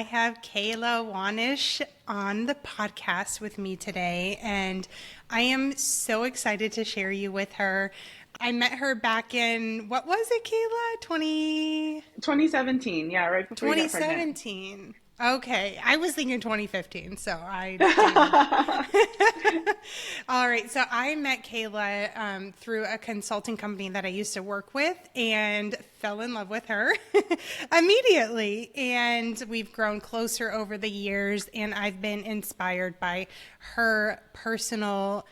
have Kayla Wanish on the podcast with me today, and I am so excited to share you with her. I met her back in, what was it, Kayla? 2017, yeah, right before you got pregnant. 2017. Okay, I was thinking 2015, so I dated. All right, so I met Kayla through a consulting company that I used to work with and fell in love with her immediately. And we've grown closer over the years, and I've been inspired by her personal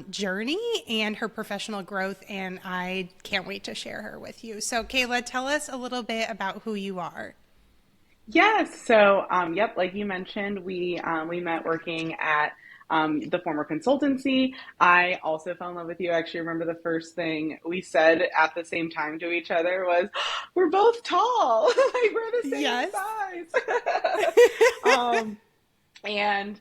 journey and her professional growth, and I can't wait to share her with you. So, Kayla, tell us a little bit about who you are. Yes, so yep, like you mentioned, we met working at the former consultancy. I also fell in love with you. I actually remember the first thing we said at the same time to each other was, "We're both tall, like we're the same Yes. size." um, and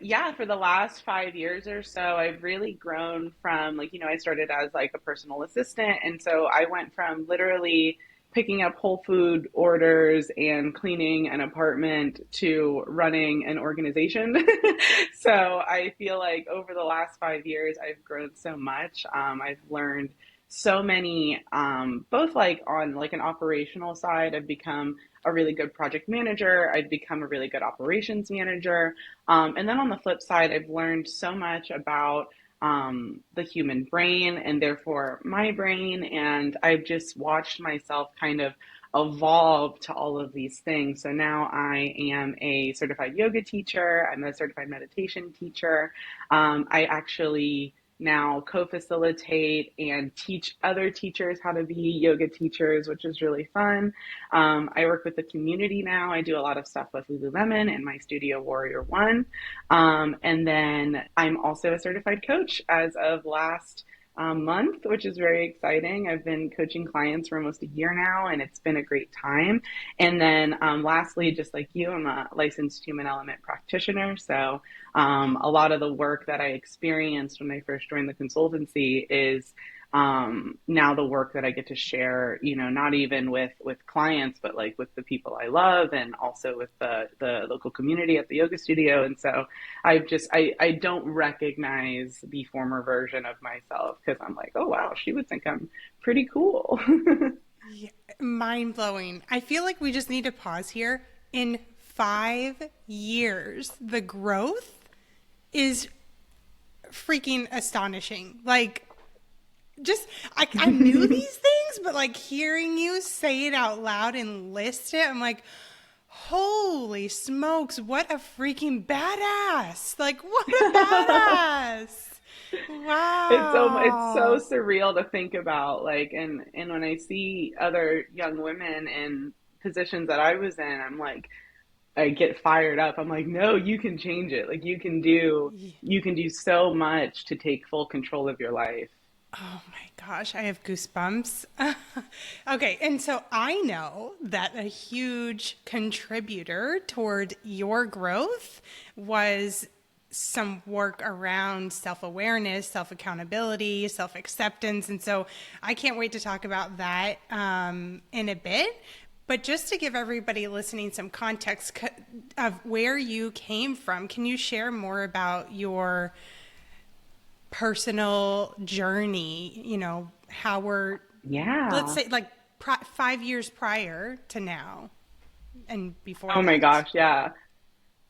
yeah, for the last 5 years or so, I've really grown from I started as like a personal assistant. And so I went from literally picking up whole food orders and cleaning an apartment to running an organization. So I feel like over the last 5 years, I've grown so much. I've learned so many, both like on like an operational side, I've become a really good project manager. I've become a really good operations manager. And then on the flip side, I've learned so much about the human brain and therefore my brain. And I've just watched myself kind of evolve to all of these things. So now I am a certified yoga teacher. I'm a certified meditation teacher. I actually now co-facilitate and teach other teachers how to be yoga teachers, which is really fun. I work with the community now. I do a lot of stuff with Lululemon and my studio Warrior One. And then I'm also a certified coach as of last month, which is very exciting. I've been coaching clients for almost a year now, and it's been a great time. And then lastly, just like you, I'm a licensed human element practitioner. So a lot of the work that I experienced when I first joined the consultancy is now the work that I get to share, not even with clients, but like with the people I love and also with the local community at the yoga studio. And so I don't recognize the former version of myself because I'm like, oh, wow, she would think I'm pretty cool. Yeah, mind blowing. I feel like we just need to pause here. In 5 years, the growth is freaking astonishing. Like, I knew these things, but like hearing you say it out loud and list it, I'm like, holy smokes, what a freaking badass. Like, what a badass. It's so Wow. surreal to think about, like, and when I see other young women in positions that I was in, I'm like, I get fired up. I'm like, no, you can change it. Like you can do so much to take full control of your life. Oh my gosh, I have goosebumps. Okay, and so I know that a huge contributor toward your growth was some work around self awareness, self accountability, self acceptance. And so I can't wait to talk about that in a bit. But just to give everybody listening some context of where you came from, can you share more about your personal journey, how we're, let's Yeah. say, like 5 years prior to now and before Oh my that? gosh, yeah.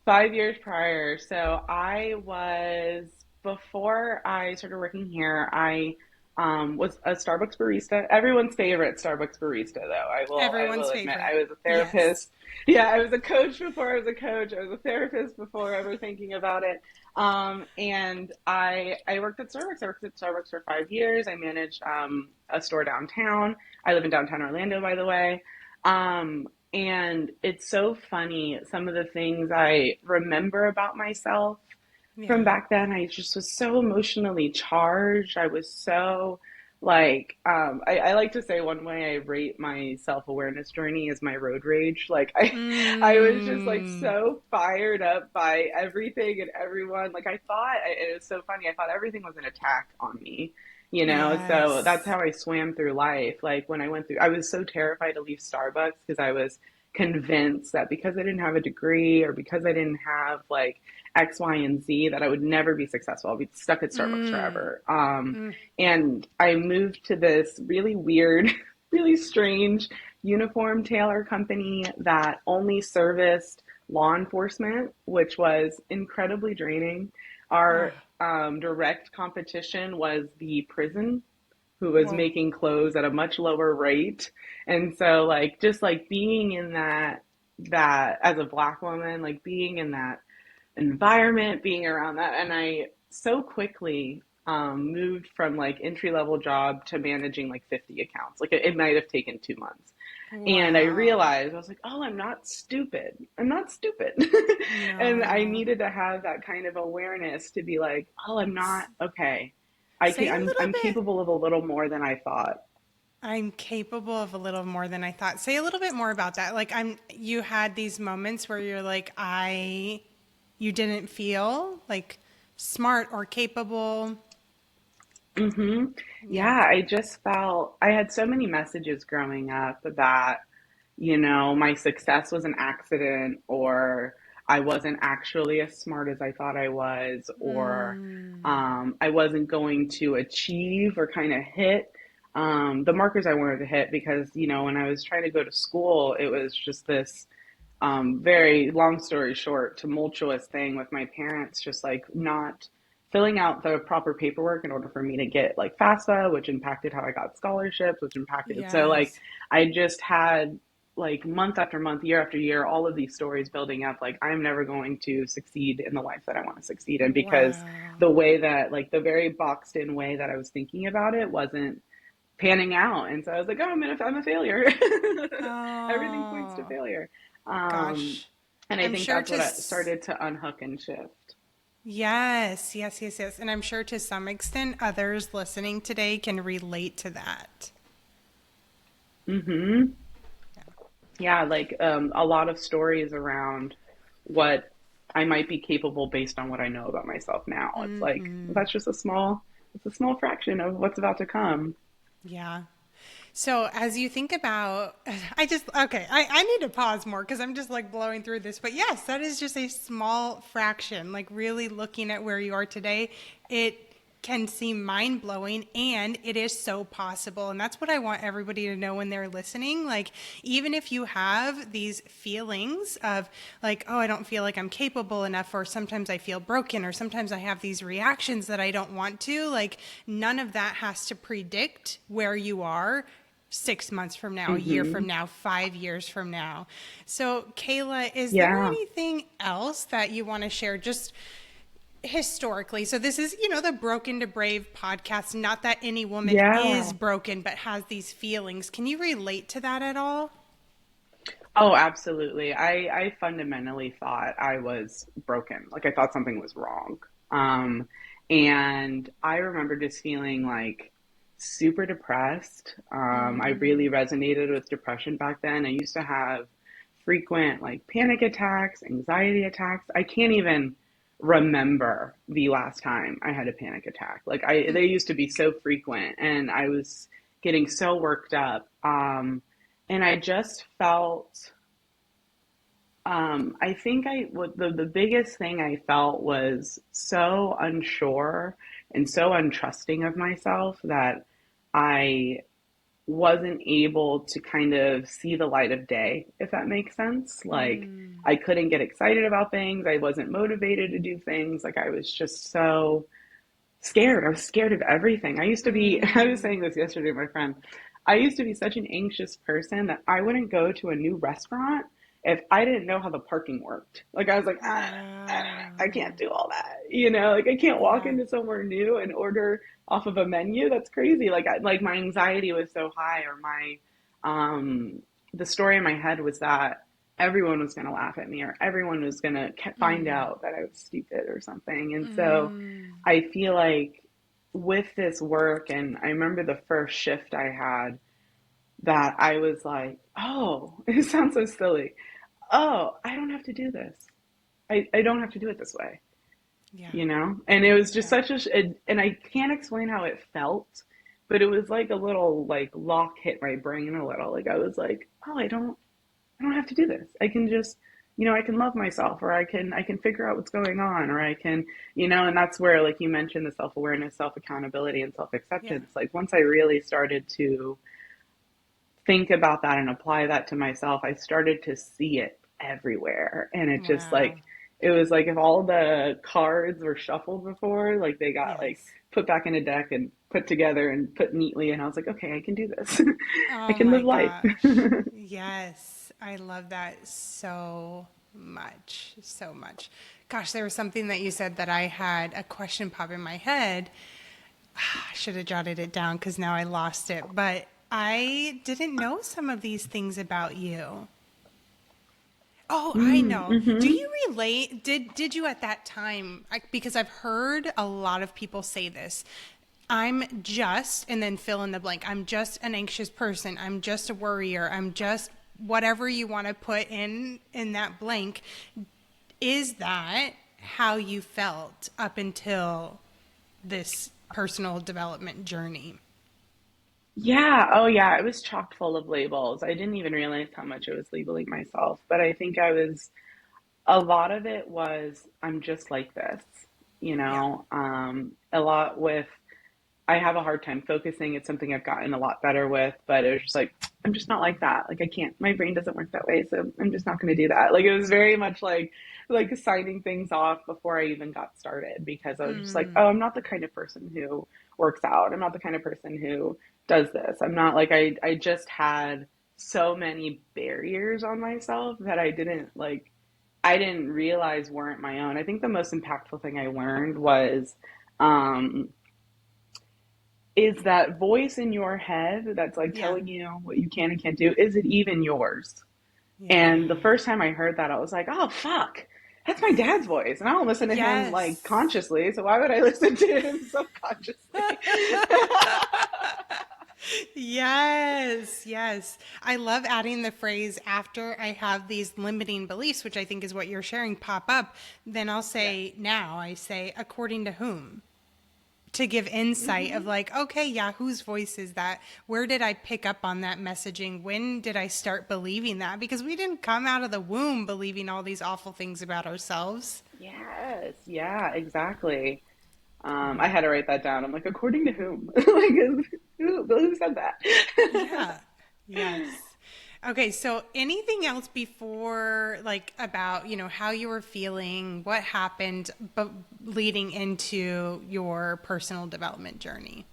5 years prior. So I was, before I started working here, I was a Starbucks barista. Everyone's favorite Starbucks barista, though. I will Everyone's admit, I favorite. was a Yes. therapist. Yeah, I was a coach before I was a coach. I was a therapist before ever thinking about it. And I worked at Starbucks. I worked at Starbucks for 5 years. I managed a store downtown. I live in downtown Orlando, by the way. And it's so funny, some of the things I remember about myself from Yeah. back then. I just was so emotionally charged. I was so like, I like to say one way I rate my self-awareness journey is my road rage. Like I was just like Mm, so fired up by everything and everyone. Like I thought, it was so funny. I thought everything was an attack on me. So that's yes. how I swam through life. Like when I went through, I was so terrified to leave Starbucks because I was convinced that because I didn't have a degree or because I didn't have like X, Y, and Z, that I would never be successful. I'll be stuck at Starbucks Mm, forever. mm. And I moved to this really weird, really strange uniform tailor company that only serviced law enforcement, which was incredibly draining. Our Oh, direct competition was the prison, who was whoa. making clothes at a much lower rate. And so like just like being in that as a black woman, like being in that environment, being around that, and I so quickly moved from like entry level job to managing like 50 accounts. Like it might have taken 2 months. And I Wow. realized, I was like, oh, I'm not stupid. I'm not stupid. And I No. needed to have that kind of awareness to be like, oh, I'm not okay. Say a little I'm bit. capable of a little more than I thought. I'm capable of a little more than I thought. Say a little bit more about that. Like you had these moments where you're like, you didn't feel like smart or capable. Hmm. Yeah. Yeah, I just felt I had so many messages growing up that, my success was an accident, or I wasn't actually as smart as I thought I was, or Mm, I wasn't going to achieve or kind of hit the markers I wanted to hit because, when I was trying to go to school, it was just this very long story short, tumultuous thing with my parents, just like not filling out the proper paperwork in order for me to get like FAFSA, which impacted how I got scholarships, which impacted. So like yes. I just had like month after month, year after year, all of these stories building up. Like I'm never going to succeed in the life that I want to succeed in because Wow. the way that like the very boxed in way that I was thinking about it wasn't panning out. And so I was like, oh, I'm a failure. Everything points to Oh, failure. Um, gosh. and I I'm think sure that's to, what I started to unhook and shift. yes, yes, yes, yes. And I'm sure to some extent others listening today can relate to that. Hmm. Yeah, like a lot of stories around what I might be capable based on what I know about myself now. It's like Hmm. that's just it's a small fraction of what's about to come. Yeah. So as you think about, okay, I need to pause more because I'm just like blowing through this. But yes, that is just a small fraction. Like really looking at where you are today, it can seem mind blowing and it is so possible. And that's what I want everybody to know when they're listening. Like, even if you have these feelings of like, oh, I don't feel like I'm capable enough, or sometimes I feel broken, or sometimes I have these reactions that I don't want to, like, none of that has to predict where you are 6 months from now, a year from Hmm. now, 5 years from now. So, Kayla, is there Yeah. anything else that you want to share just historically? So, this is, the Broken to Brave podcast. Not that any woman is Yeah. broken, but has these feelings. Can you relate to that at all? Oh, absolutely. I fundamentally thought I was broken. Like I thought something was wrong. Um, and I remember just feeling like super depressed. I really resonated with depression back then. I used to have frequent like panic attacks, anxiety attacks. I can't even remember the last time I had a panic attack. They used to be so frequent and I was getting so worked up. And I just felt, I think what the biggest thing I felt was so unsure and so untrusting of myself that I wasn't able to kind of see the light of day, if that makes sense. Like I couldn't get excited about things. I wasn't motivated to do things. Like I was just so scared. I was scared of everything. I used to be, I was saying this yesterday to my friend. I used to be such an anxious person that I wouldn't go to a new restaurant if I didn't know how the parking worked. Like I was like, I can't Wow. do all that. Like I can't walk Yeah. into somewhere new and order off of a menu. That's crazy. Like my anxiety was so high, or um, the story in my head was that everyone was going to laugh at me, or everyone was going to find out that I was stupid or something. And so I feel like with this work, and I remember the first shift I had, that I was like, oh, it sounds so silly. Oh, I don't have to do this. I don't have to do it this way, Yeah. And it was just Yeah. such and I can't explain how it felt, but it was like a little like lock hit my brain a little. Like I was like, oh, I don't have to do this. I can just, I can love myself, or I can figure out what's going on, or I can, and that's where, like you mentioned, the self-awareness, self-accountability, and Yeah. self-acceptance. Like once I really started to think about that and apply that to myself, I started to see it everywhere. And it just Wow. like, it was like if all the cards were shuffled before, like they got like Yes. put back in a deck and put together and put neatly. And I was like, okay, I can do this. I Oh can my live life. gosh. Yes. I love that so much. So much. Gosh, there was something that you said that I had a question pop in my head. I should have jotted it down because now I lost it. But I didn't know some of these things about you. Oh, I know. Do Mm-hmm. you relate? Did you at that time? Because I've heard a lot of people say this. I'm just, and then fill in the blank. I'm just an anxious person. I'm just a worrier. I'm just whatever you want to put in that blank. Is that how you felt up until this personal development journey? Yeah. Oh, yeah. It was chock full of labels. I didn't even realize how much I was labeling myself. But I think a lot of it was, I'm just like this, Yeah. a lot with, I have a hard time focusing. It's something I've gotten a lot better with, but it was just like, I'm just not like that. Like I can't, my brain doesn't work that way. So I'm just not going to do that. Like it was very much like signing things off before I even got started because I was just like, oh, Mm, I'm not the kind of person who works out. I'm not the kind of person who does this. I'm not like, I just had so many barriers on myself that I didn't realize weren't my own. I think the most impactful thing I learned was, um, is that voice in your head that's like yeah. telling you what you can and can't do, is it even yours? And the Yeah. first time I heard that, I was like, oh, fuck. That's my dad's voice. And I don't listen to him like Yes. consciously. So why would I listen to him subconsciously? Yes, yes. I love adding the phrase after I have these limiting beliefs, which I think is what you're sharing, pop up. Then I'll Yes. say, now I say, according to whom? To give insight of Hmm. like, okay, yeah, whose voice is that? Where did I pick up on that messaging? When did I start believing that? Because we didn't come out of the womb believing all these awful things about ourselves. Yes. Yeah, exactly. I had to write that down. I'm like, according to whom? Like, who said that? Yeah. Yes. Okay, so anything else before, like, about, how you were feeling, what happened, but leading into your personal development journey?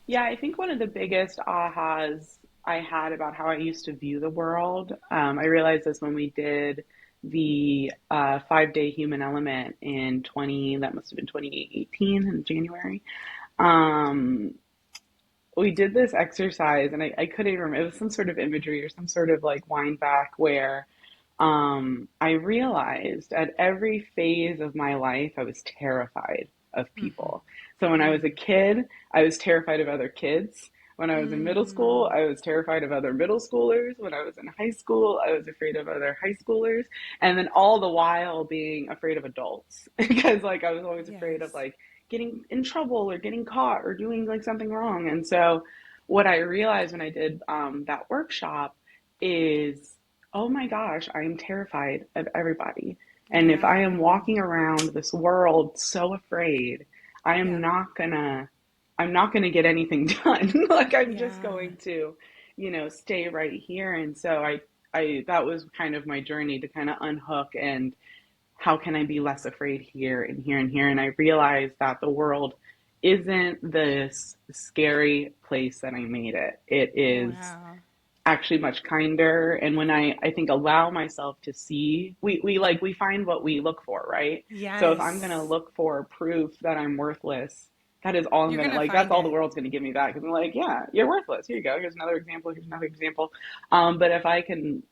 Yeah, I think one of the biggest ahas I had about how I used to view the world, I realized this when we did the 5 day human element in 20, that must have been 2018 in January. Um, we did this exercise and I couldn't even remember, it was some sort of imagery or some sort of like wind back where I realized at every phase of my life, I was terrified of people. So when I was a kid, I was terrified of other kids. When I was in middle school, Mm, I was terrified of other middle schoolers. When I was in high school, I was afraid of other high schoolers. And then all the while being afraid of adults because like I was always afraid of yes. like getting in trouble or getting caught or doing like something wrong. And so what I realized when I did that workshop is, oh my gosh, I am terrified of everybody. And if I am Wow. walking around this world so afraid, I am Yeah. not gonna I'm not gonna get anything done. Like I'm just Yeah. going to, stay right here. And so I that was kind of my journey to kind of unhook and how can I be less afraid here and here and here. And I realized that the world isn't this scary place that I made it. It is Wow. actually much kinder. And when I think allow myself to see, we find what we look for, right? So if I'm going to Yes. look for proof that I'm worthless, that is all I'm You're going going to, to like, that's find all the it. world's going to give me back. Cause I'm like, yeah, you're worthless. Here you go. Here's another example. Here's another example. But if I can,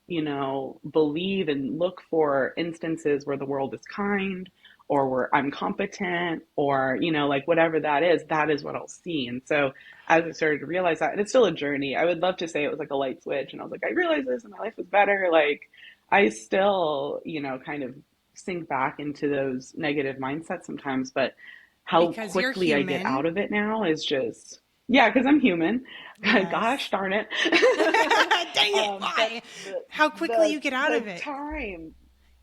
believe and look for instances where the world is kind or where I'm competent or, like whatever that is what I'll see. And so as I started to realize that, and it's still a journey. I would love to say it was like a light switch, and I was like, I realized this, and my life was better. Like, I still, kind of sink back into those negative mindsets sometimes, but how Because you're quickly I get out human. of it now is just, Yeah, because I'm human. Gosh Yes. darn it. Dang it, But why? How quickly you get out the of it. time,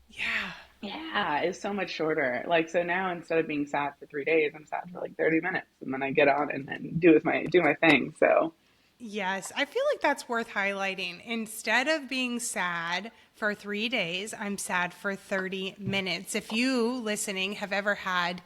Yeah. yeah, is so much shorter. Like so now instead of being sad for 3 days, I'm sad for like 30 minutes, and then I get on and then do my thing. So Yes, I feel like that's worth highlighting. Instead of being sad for 3 days, I'm sad for 30 minutes. If you listening have ever had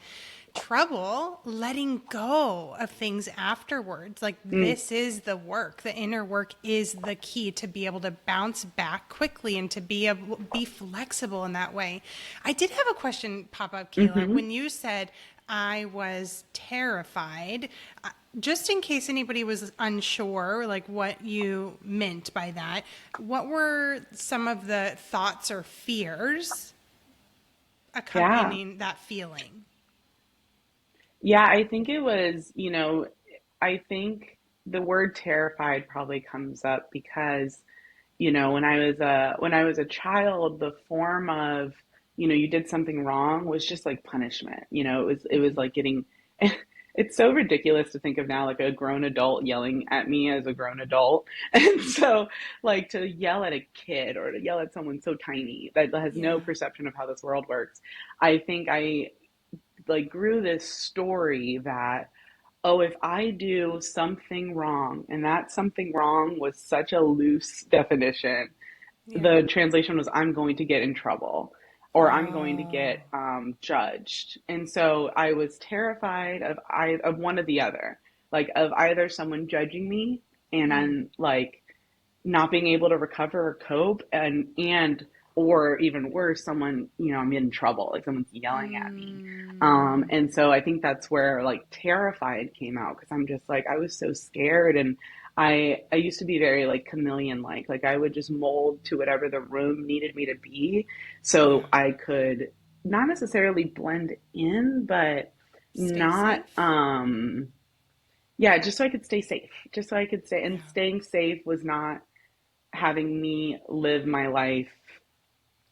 trouble letting go of things afterwards, like mm, this is the work. The inner work is the key to be able to bounce back quickly and to be flexible in that way. I did have a question pop up, Kayla, hmm when you said I was terrified. Just in case anybody was unsure, like what you meant by that, what were some of the thoughts or fears yeah. accompanying that feeling? Yeah, I think it was, I think the word terrified probably comes up because, when I was a child, the form of, you did something wrong was just like punishment. It was like getting it's so ridiculous to think of now like a grown adult yelling at me as a grown adult. And so like to yell at a kid or to yell at someone so tiny that has no Yeah. perception of how this world works. I think I like grew this story that, oh, if I do something wrong, and that something wrong was such a loose definition, Yeah. the translation was I'm going to get in trouble or I'm going to Oh. get judged. And so I was terrified of one or the other, like of either someone judging me and Mm. I'm like not being able to recover or cope and or even worse, someone, I'm in trouble, like someone's yelling at me. Mm. And so I think that's where like terrified came out because I'm just like I was so scared and I used to be very like chameleon like I would just mold to whatever the room needed me to be so Yeah. I could not necessarily blend in but Stay not safe. yeah, just so I could stay safe. Just so I could stay and Yeah. staying safe was not having me live my life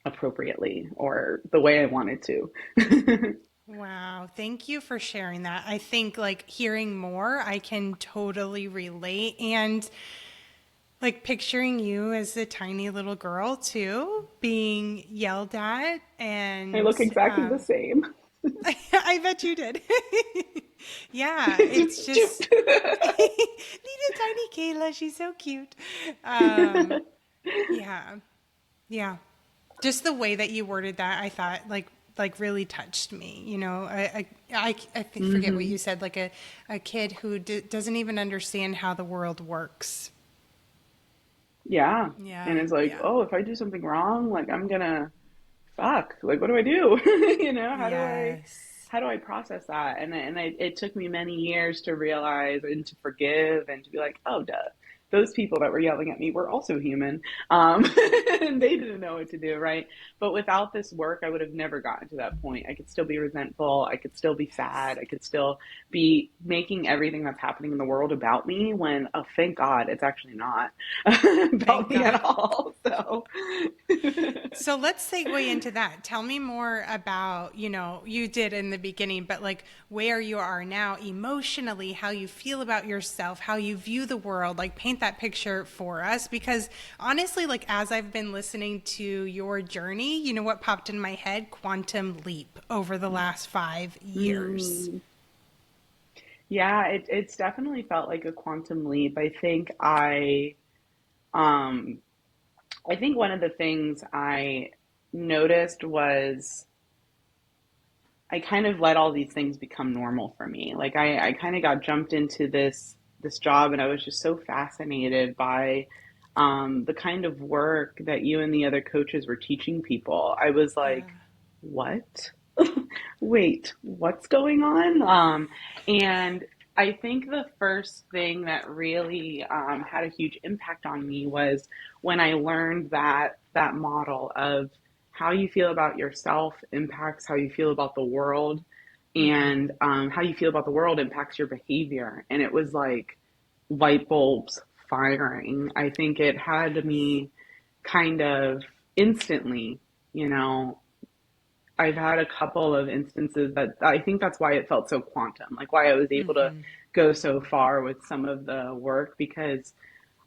appropriately or the way I wanted to. Wow. Thank you for sharing that. I think like hearing more, I can totally relate. And like picturing you as a tiny little girl too, being yelled at, I and look exactly the same. I bet you did. Yeah, it's Just just little tiny Kayla. She's so cute. Um, yeah, yeah. Just the way that you worded that, I thought like really touched me. You know, forget what hmm you said. Like a kid who doesn't even understand how the world works. Yeah. And Yeah, it's like, yeah. oh, if I do something wrong, like I'm gonna fuck. Like, what do I do? Yes. how do I process that? It took me many years to realize and to forgive and to be like, oh, duh. Those people that were yelling at me were also human. And they didn't know what to do, right? But without this work, I would have never gotten to that point. I could still be resentful. I could still be sad. Yes. I could still be making everything that's happening in the world about me when, oh, thank God, it's actually not about Thank me at God. all. So, So let's segue into that. Tell me more about, you did in the beginning, but like where you are now emotionally, how you feel about yourself, how you view the world, like paint that picture for us. Because honestly, like as I've been listening to your journey, you know what popped in my head? Quantum leap over the last 5 years. mm, yeah, it's definitely felt like a quantum leap. Um, I think one of the things I noticed was I kind of let all these things become normal for me. Like I kind of got jumped into this job and I was just so fascinated by the kind of work that you and the other coaches were teaching people. I was Yeah. like, what? Wait, what's going on? And I think the first thing that really had a huge impact on me was when I learned that model of how you feel about yourself impacts how you feel about the world, Mm-hmm. and how you feel about the world impacts your behavior. And it was like light bulbs firing. I think it had Yes. me kind of instantly, you know, I've had a couple of instances that I think that's why it felt so quantum, like why I was able to Mm-hmm. go so far with some of the work, because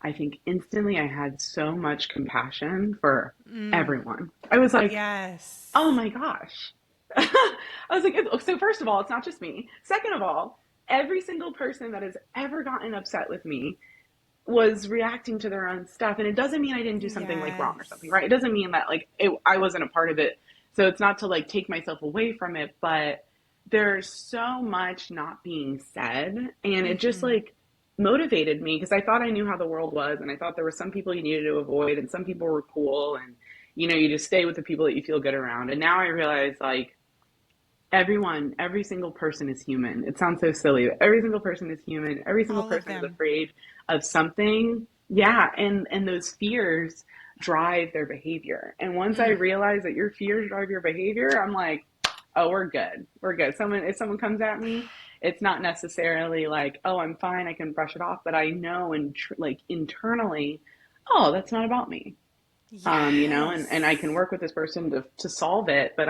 I think instantly I had so much compassion for Mm. everyone. I was like, oh Yes. my gosh. I was like, so first of all, it's not just me. Second of all, every single person that has ever gotten upset with me was reacting to their own stuff. And it doesn't mean I didn't do something like wrong or something, Yes. right? It doesn't mean that like I wasn't a part of it. So it's not to like take myself away from it, but there's so much not being said. And it just Mm-hmm. like motivated me because I thought I knew how the world was. And I thought there were some people you needed to avoid and some people were cool. And, you know, you just stay with the people that you feel good around. And now I realize like, everyone, every single person is human. It sounds so silly, but every single person is human. Every single All of person is them. afraid of something. Yeah, and those fears drive their behavior. And once I Mm. realize that your fears drive your behavior, I'm like, oh, we're good. We're good. Someone if someone comes at me, it's not necessarily like, oh, I'm fine, I can brush it off, but I know and like internally, oh, that's not about me. You know, and I can Yes. work with this person to solve it, but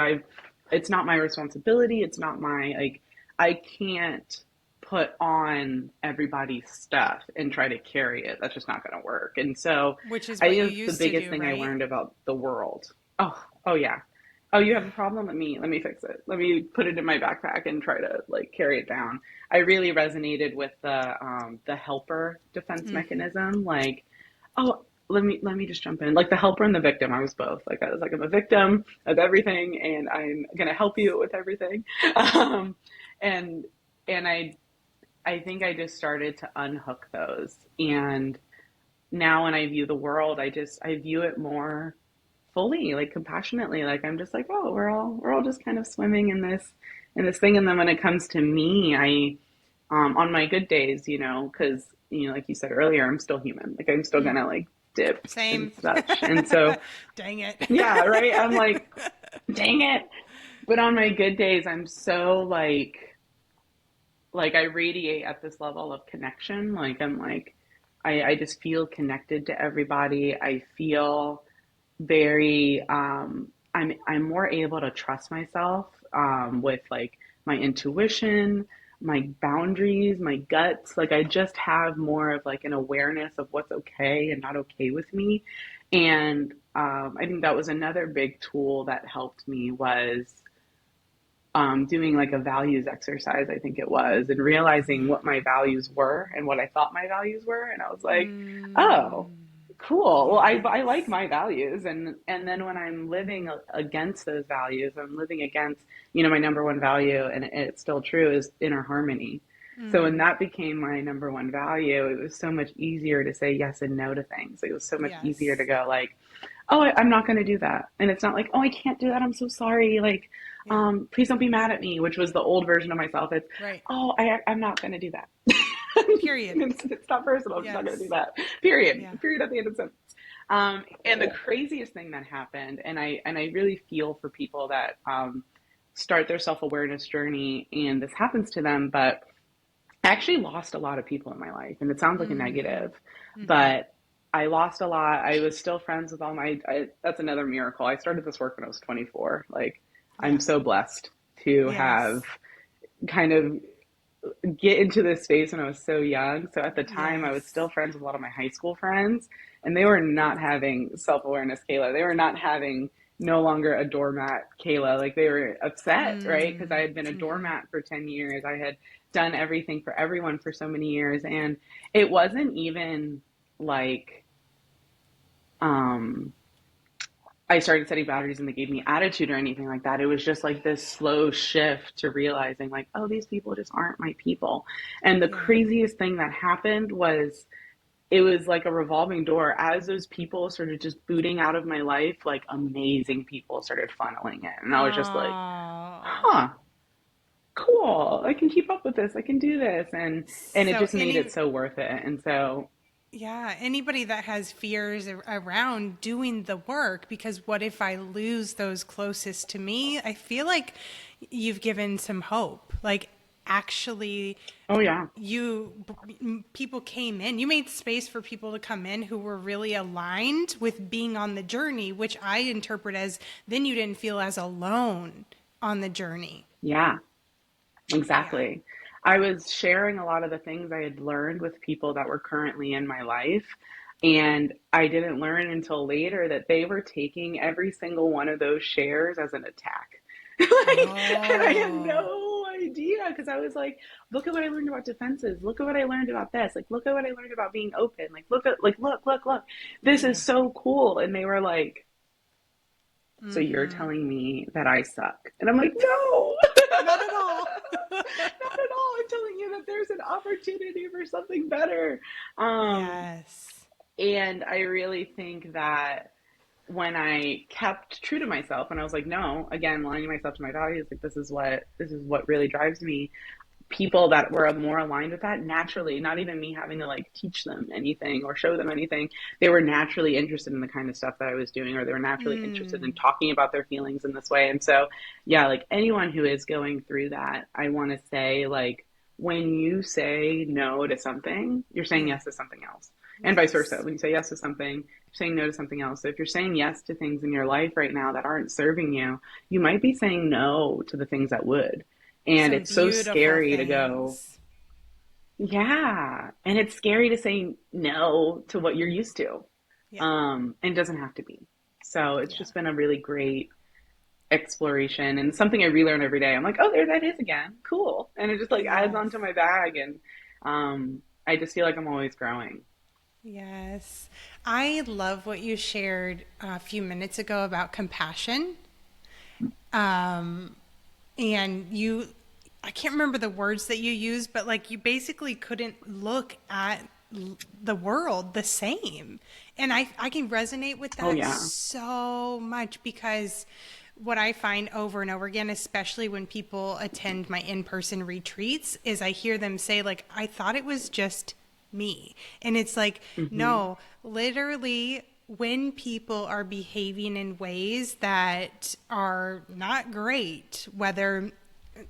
it's not my responsibility. It's not my, like, I can't put on everybody's stuff and try to carry it. That's just not going to work. And so Which is I what think you that's the used to biggest do, thing I right? learned about the world. Oh yeah. Oh, you have a problem? Let me fix it. Let me put it in my backpack and try to like carry it down. I really resonated with the helper defense Mm-hmm. mechanism. Like, oh, let me just jump in. Like the helper and the victim, I was both. Like I was like I'm a victim of everything, and I'm gonna help you with everything. Um, and and I think I just started to unhook those, and now when I view the world, I view it more fully, like compassionately. Like I'm just like, oh, we're all just kind of swimming in this thing. And then when it comes to me, I on my good days, you know, because you know, like you said earlier, I'm still human. Like I'm still Mm. gonna like dip and Same. such. And so, Dang it. yeah, right. I'm like, dang it. But on my good days, I'm so like I radiate at this level of connection. Like I'm like, I just feel connected to everybody. I feel very I'm more able to trust myself with like my intuition, my boundaries, my guts. Like I just have more of like an awareness of what's okay and not okay with me. And I think that was another big tool that helped me was doing like a values exercise, I think it was, and realizing what my values were and what I thought my values were. And I was like, oh, Mm. cool. Well, I like Yes. my values. And then when I'm living against those values, I'm living against, you know, my number one value, and it's still true, is inner harmony. So when Mm. that became my number one value, it was so much easier to say yes and no to things. It was so much easier to Yes. go like, oh, I'm not going to do that. And it's not like, oh, I can't do that. I'm so sorry. Like, Yeah. please don't be mad at me, which was the old version of myself. It's, Right. oh, I'm not going to do that. Period. It's not personal. I'm just not going to do Yes. that. Period. Yeah. Period at the end of the sentence. And the craziest thing that happened, and I really feel for people that start their self awareness journey, and this happens to them, but I actually lost a lot of people in my life, and it sounds like a Mm-hmm. negative, Mm-hmm. but I lost a lot. I was still friends with all that's another miracle. I started this work when I was 24. Like, I'm Yeah. so blessed to have Yes. kind of get into this space when I was so young. So at the time, I was Yes. still friends with a lot of my high school friends, and they were not having self awareness, Kayla. They were not having no longer a doormat, Kayla. Like they were upset, right? Because I Mm. had been a Mm-hmm. doormat for 10 years. I had done everything for everyone for so many years. And it wasn't even like, um, I started setting boundaries and they gave me attitude or anything like that. It was just like this slow shift to realizing like, oh, these people just aren't my people. And the Yeah. craziest thing that happened was it was like a revolving door. As those people started just booting out of my life, like amazing people started funneling in. And I was just like, Oh. huh, cool. I can keep up with this. I can do this. And it So just made it any so worth it. And so Yeah, anybody that has fears around doing the work, because what if I lose those closest to me? I feel like you've given some hope. Like actually Oh yeah. people came in. You made space for people to come in who were really aligned with being on the journey, which I interpret as then you didn't feel as alone on the journey. Yeah, Yeah. exactly. I was sharing a lot of the things I had learned with people that were currently in my life. And I didn't learn until later that they were taking every single one of those shares as an attack. And I had Oh. no idea because I was like, look at what I learned about defenses. Look at what I learned about this. Like, look at what I learned about being open. Like, look. This is Yeah. so cool. And they were like, so you're Mm-hmm. telling me that I suck? And I'm like, no, Not at all. not at all. I'm telling you that there's an opportunity for something better. Um, Yes. and I really think that when I kept true to myself and I was like, no, again, aligning myself to my values, like this is what really drives me. People that were more aligned with that naturally, not even me having to like teach them anything or show them anything, they were naturally interested in the kind of stuff that I was doing, or they were naturally interested in Mm. talking about their feelings in this way. And so, yeah, like anyone who is going through that, I want to say, like, when you say no to something, you're saying Yeah. yes to something else. And vice versa. Yes. When you say yes to something, you're saying no to something else. So if you're saying yes to things in your life right now that aren't serving you, you might be saying no to the things that would. And Some it's so beautiful scary to go, things. yeah. And it's scary to say no to what you're used to. Yeah. And it doesn't have to be. So it's Yeah. just been a really great exploration and something I relearn every day. I'm like, oh, there that is again. Cool. And it just like adds Yes. onto my bag. And I just feel like I'm always growing. Yes. I love what you shared a few minutes ago about compassion. Um, and I can't remember the words that you used, but like you basically couldn't look at the world the same. And I can resonate with Oh, that yeah. so much because what I find over and over again, especially when people attend my in-person retreats, is I hear them say like, I thought it was just me. And it's like, Hmm. no, literally when people are behaving in ways that are not great, whether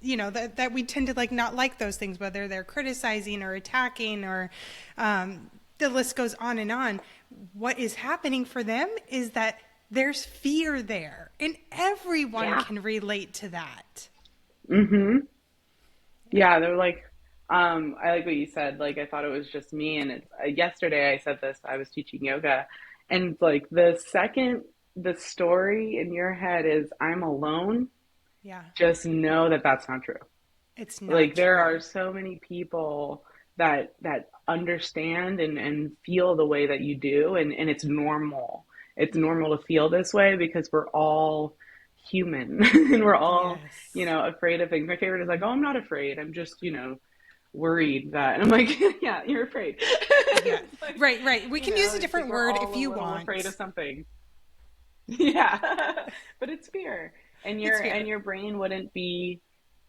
that we tend to like not like those things, whether they're criticizing or attacking or the list goes on and on. What is happening for them is that there's fear there, and everyone Yeah. can relate to that. Hmm. Yeah. Yeah. They're like, I like what you said. Like, I thought it was just me. And it's yesterday I said this, I was teaching yoga. And like, the second the story in your head is, I'm alone, Yeah. just know that that's not true. It's not Like there are true. so many people that understand and feel the way that you do, and it's normal. It's Yeah. normal to feel this way because we're all human and we're all, Yes. afraid of things. My favorite is like, oh, I'm not afraid. I'm just, worried that. And I'm like, yeah, you're afraid. Yeah. It's like, Right, right. We can use a it's like different we're word all if a you little afraid of want. something. Yeah. But it's fear. And It's your fear. and your brain wouldn't be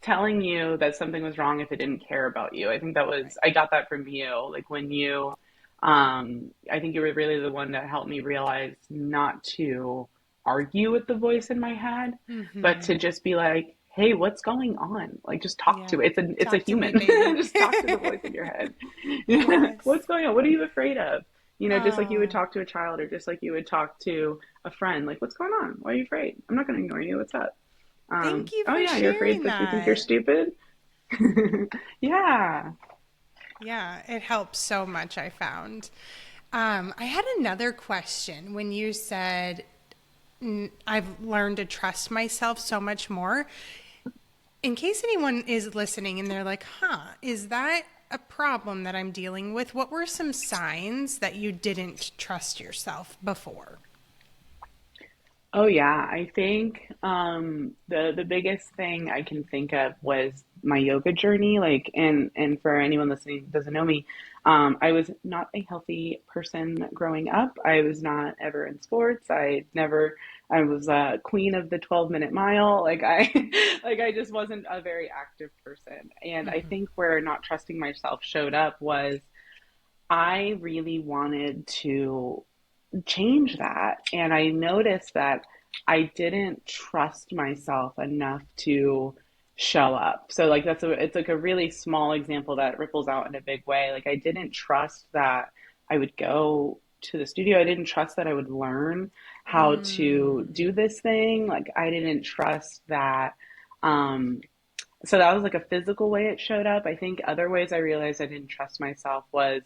telling you that something was wrong if it didn't care about you. I think Right. I got that from you. Like when you I think you were really the one that helped me realize not to argue with the voice in my head, but Mm-hmm. to just be like, "Hey, what's going on?" Like just talk Yeah. to it. It's a Talk to me, human. baby. Just talk to the voice in your head. Yes. What's going on? What are you afraid of? Just like you would Oh, talk to a child or just like you would talk to a friend, like, what's going on? Why are you afraid? I'm not going to ignore you. What's up? thank you Oh for yeah, you're afraid sharing that you think you're that. stupid? Yeah. Yeah, it helps so much, I found. I had another question when you said, I've learned to trust myself so much more. In case anyone is listening and they're like, is that a problem that I'm dealing with? What were some signs that you didn't trust yourself before? Oh yeah, I think the biggest thing I can think of was my yoga journey. Like, and for anyone listening who doesn't know me, I was not a healthy person growing up. I was not ever in sports. I was a queen of the 12-minute mile. Like I like I just wasn't a very active person. And I think where not trusting myself showed up was I really wanted to change that. And I noticed that I didn't trust myself enough to show up. So like it's like a really small example that ripples out in a big way. Like I didn't trust that I would go to the studio. I didn't trust that I would learn how to Mm, do this thing. Like I didn't trust that um so that was like a physical way it showed up. I think other ways I realized I didn't trust myself was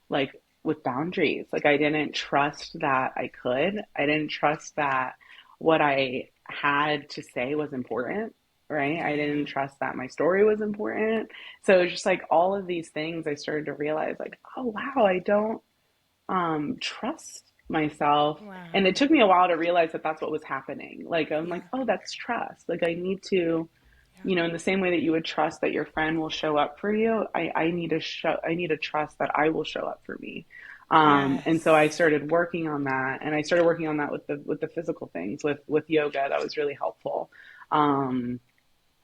like with boundaries. Like I didn't trust that I could. I didn't trust that what I had to say was important, right? I didn't yeah. trust that my story was important. So it's just like all of these things I started to realize like, oh wow, I don't trust myself. And it Wow. took me a while to realize that that's what was happening. Like I'm like, Yeah. oh, that's trust. Like I need to Yeah. in the same way that you would trust that your friend will show up for you, I need to trust that I will show up for me. And so I Yes. started working on that, and I started working on that with the physical things, with yoga. That was really helpful. Um,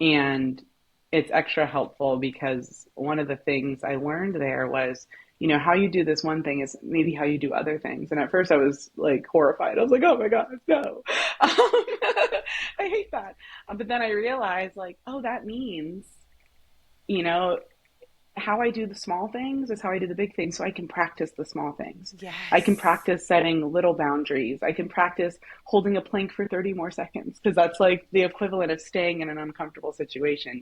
and it's extra helpful because one of the things I learned there was, how you do this one thing is maybe how you do other things. And at first I was like horrified. I was like, oh my God, no. I hate that. But then I realized like, oh, that means, you know, how I do the small things is how I do the big things. So I can practice the small things. I can Yes. practice setting little boundaries. I can practice holding a plank for 30 more seconds because that's like the equivalent of staying in an uncomfortable situation.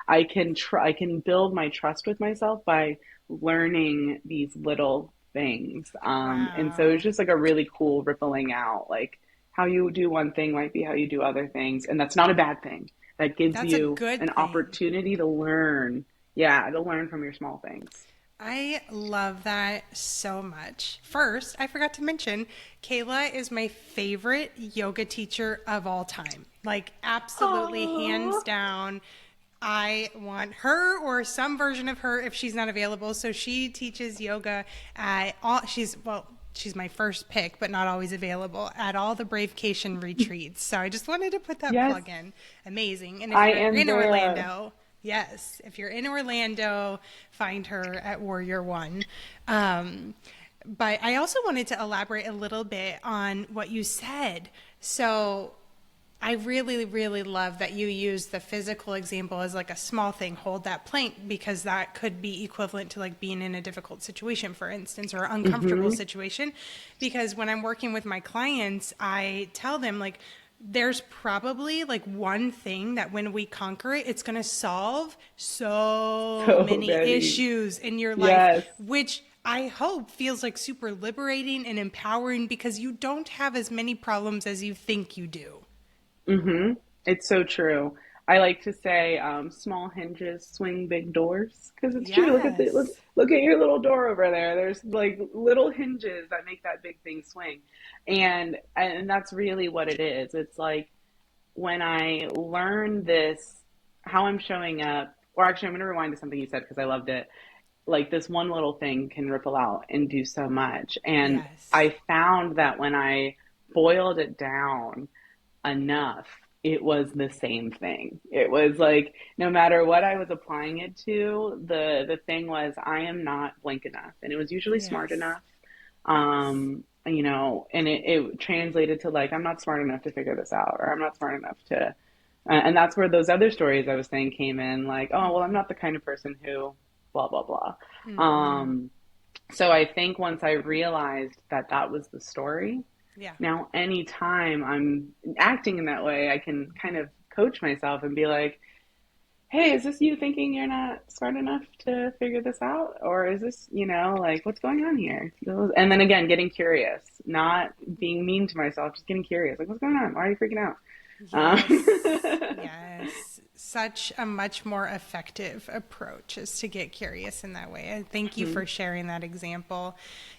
I can build my trust with myself by learning these little things. And so it's Wow. just like a really cool rippling out. Like how you do one thing might be how you do other things. And that's not a bad thing. That gives That's a you good an thing. opportunity to learn, yeah, to learn from your small things. I love that so much. First, I forgot to mention, Kayla is my favorite yoga teacher of all time. Like, absolutely, hands Oh, down. I want her or some version of her if she's not available. So she teaches yoga at all. She's my first pick, but not always available at all the Bravecation retreats. So I just wanted to put that yes, plug in. Amazing. And if I you're am in there. Orlando, yes, if you're in Orlando, find her at Warrior One. But I also wanted to elaborate a little bit on what you said. So I really, really love that you use the physical example as like a small thing, hold that plank, because that could be equivalent to like being in a difficult situation, for instance, or uncomfortable Hmm. situation. Because when I'm working with my clients, I tell them like, there's probably like one thing that when we conquer it, it's going to solve so So many ready. issues in your life, Yes. which I hope feels like super liberating and empowering because you don't have as many problems as you think you do. Hmm. It's so true. I like to say, small hinges swing big doors because it's true. Yes. Look at your little door over there. There's like little hinges that make that big thing swing, and that's really what it is. It's like when I learn this, how I'm showing up. Or actually, I'm going to rewind to something you said because I loved it. Like this one little thing can ripple out and do so much. And Yes. I found that when I boiled it down enough, it was the same thing. It was like no matter what I was applying it to, the thing was I am not blank enough. And it was usually smart Yes. enough. Yes. And it translated to like I'm not smart enough to figure this out, or I'm not smart enough to and that's where those other stories I was saying came in, like, oh, well, I'm not the kind of person who blah, blah, blah. Mm-hmm. Um, so I think once I realized that that was the story, Yeah. now anytime I'm acting in that way, I can kind of coach myself and be like, hey, is this you thinking you're not smart enough to figure this out? Or is this, like, what's going on here? And then again, getting curious, not being mean to myself, just getting curious. Like, what's going on? Why are you freaking out? Yes. Yes. Such a much more effective approach is to get curious in that way. And thank you for sharing that example.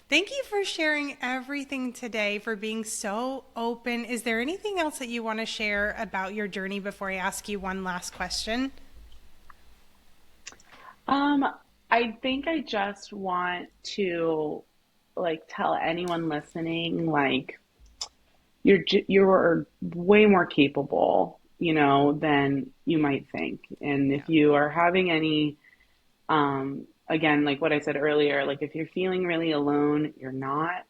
Thank you for sharing everything today, for being so open. Is there anything else that you want to share about your journey before I ask you one last question? Um, I think I just want to like tell anyone listening, like you're way more capable, than you might think. And Yeah. if you are having any, again, like what I said earlier, like if you're feeling really alone, you're not.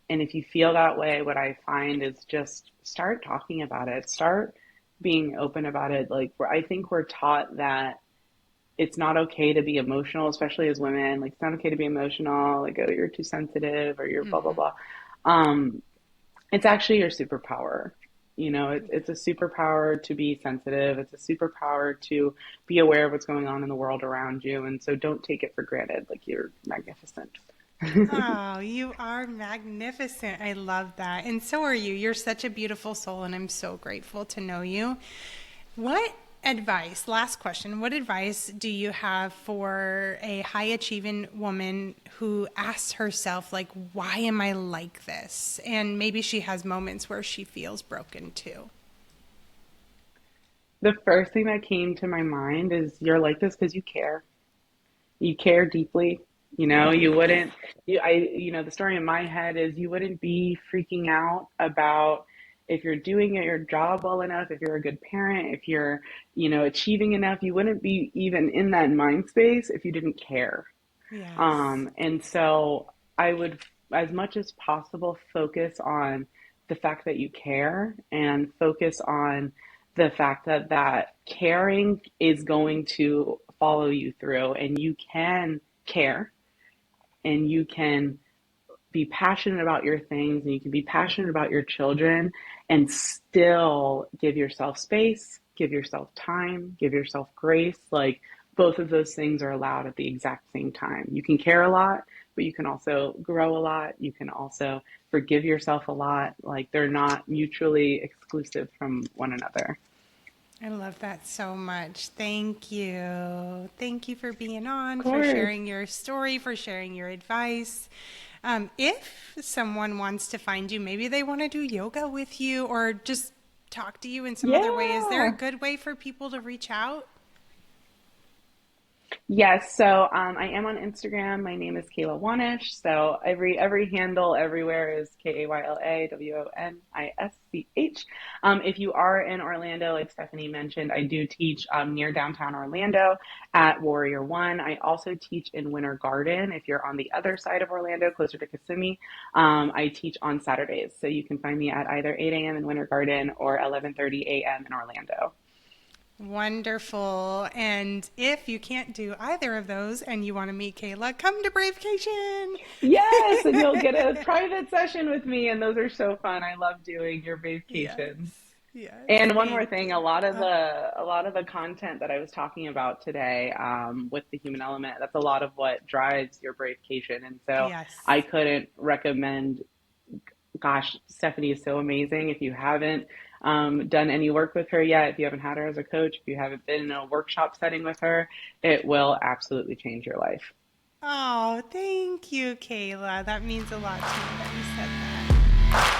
And if you feel that way, what I find is just start talking about it. Start being open about it. Like, I think we're taught that it's not okay to be emotional, especially as women. Like, it's not okay to be emotional. Like, oh, you're too sensitive or you're blah, blah, Hmm. blah. Um, it's actually your superpower. You know, it's a superpower to be sensitive. It's a superpower to be aware of what's going on in the world around you. And so don't take it for granted. Like, you're magnificent. Oh, you are magnificent. I love that. And so are you. You're such a beautiful soul, and I'm so grateful to know you. What advice, last question, what advice do you have for a high achieving woman who asks herself, like, why am I like this? And maybe she has moments where she feels broken too. The first thing that came to my mind is you're like this because you care. You care deeply. You know, you wouldn't, the story in my head is you wouldn't be freaking out about if you're doing your job well enough, if you're a good parent, if you're, achieving enough, you wouldn't be even in that mind space if you didn't care. Yes. And so I would, as much as possible, focus on the fact that you care and focus on the fact that that caring is going to follow you through and you can care and you can be passionate about your things and you can be passionate about your children and still give yourself space, give yourself time, give yourself grace. Like both of those things are allowed at the exact same time. You can care a lot, but you can also grow a lot. You can also forgive yourself a lot. Like they're not mutually exclusive from one another. I love that so much. Thank you. Thank you for being Of on, for course. sharing your story, for sharing your advice. If someone wants to find you, maybe they want to do yoga with you or just talk to you in some other way, is there a Yeah. good way for people to reach out? Yes, so I am on Instagram. My name is Kayla Wanish. So every handle everywhere is KaylaWanish. If you are in Orlando, like Stephanie mentioned, I do teach near downtown Orlando at Warrior One. I also teach in Winter Garden. If you're on the other side of Orlando, closer to Kissimmee, I teach on Saturdays. So you can find me at either 8 a.m. in Winter Garden or 11:30 a.m. in Orlando. Wonderful. And if you can't do either of those and you want to meet Kayla, come to Bravecation. Yes, and you'll get a private session with me, and those are so fun. I love doing your Yes. vacations. Yes. And one more Thank thing, you. a lot of the content that I was talking about today, with the human element, that's a lot of what drives your bravecation. And so Yes. I couldn't recommend, gosh, Stephanie is so amazing. If you haven't done any work with her yet, if you haven't had her as a coach, if you haven't been in a workshop setting with her, it will absolutely change your life. Oh, thank you, Kayla. That means a lot to me that you said that.